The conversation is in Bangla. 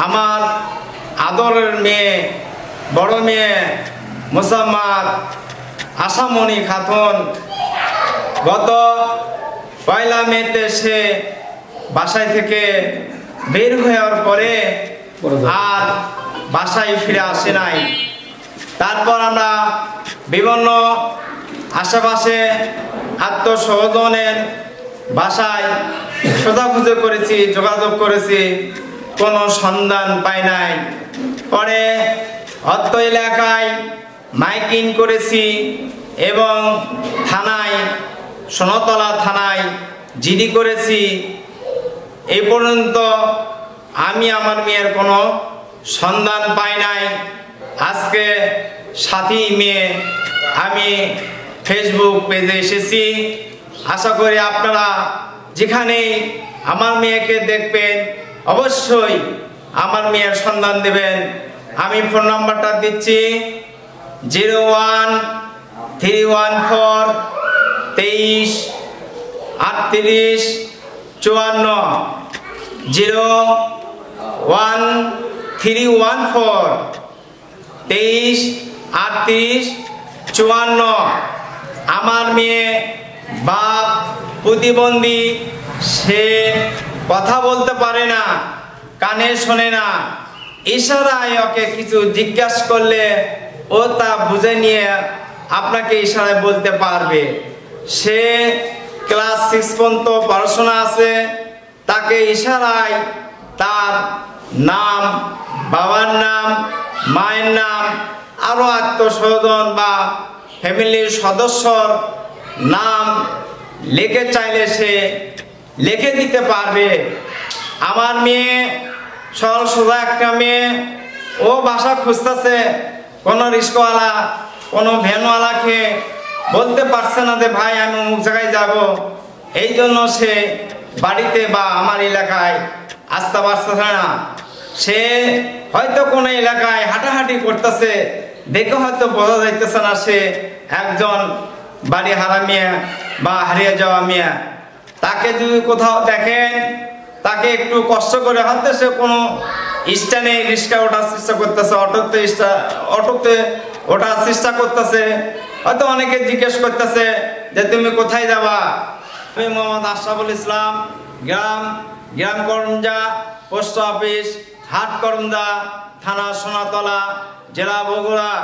আমার আদরের মেয়ে, বড় মেয়ে মোসাম্মদ আশামণি খাতুন গত 1 মেতে সে বাসায় থেকে বের হওয়ার পরে আর বাসায় ফিরে আসে নাই। তারপর আমরা বিভিন্ন আশেপাশে আত্মস্বজনের বাসায় খোঁজাখুঁজি করেছি, যোগাযোগ করেছি, কোনো সন্ধান পাই নাই। পরে অত্র এলাকায় মাইকিং করেছি এবং থানায়, সোনাতলা থানায় জিডি করেছি। এই পর্যন্ত আমি আমার মেয়ের কোনো সন্ধান পাই নাই। আজকে 7ই মে আমি ফেসবুক পেজে এসেছি। আশা করি আপনারা যেখানেই আমার মেয়েকে দেখবেন অবশ্যই আমার মেয়ের সন্ধান দেবেন। আমি ফোন নাম্বারটা দিচ্ছি 01314 23 38 54 01314 23 38 54। আমার মেয়ে বাপ প্রতিবন্ধী, সে কথা বলতে পারে না, কানে শোনে না। ইশারায় ওকে কিছু জিজ্ঞাসা করলে ও তা বুঝে নিয়ে আপনাকে ইশারায় বলতে পারবে। সে ক্লাস 6 পর্যন্ত পড়াশোনা আছে। তাকে ইশারায় তার নাম, বাবার নাম, মায়ের নাম, আরও আত্মস্বজন বা ফ্যামিলির সদস্যর নাম লিখে চাইলে সে লিখে দিতে পারবে। আমার মেয়ে সরল সোজা একটা মেয়ে, ও বাসা খুঁজতেছে, কোনো রিস্কওয়ালা, কোনো ভ্যানওয়ালাকে বলতে পারছে না যে ভাই আমি অমুক জায়গায় যাব। এই জন্য সে বাড়িতে বা আমার এলাকায় আসতে পারতেছে না। সে হয়তো কোনো এলাকায় হাঁটাহাঁটি করতেছে, দেখে হয়তো বোঝা যাইতেছে না সে একজন বাড়ি হারা মেয়ে বা হারিয়ে যাওয়া মেয়ে। তাকে যদি কোথাও দেখেন, তাকে একটু কষ্ট করে হয়তো সে কোনো স্ট্যান্ডে রিক্সা ওঠার চেষ্টা করতেছে, অটোতে ওঠার চেষ্টা করতেছে। হয়তো অনেকে জিজ্ঞেস করতেছে যে তুমি কোথায় যাবা। আমি মোহাম্মদ আশরাফুল ইসলাম, গ্রাম করমজা, পোস্ট অফিস হাট করমজা, থানা সোনাতলা, জেলা বগুড়া।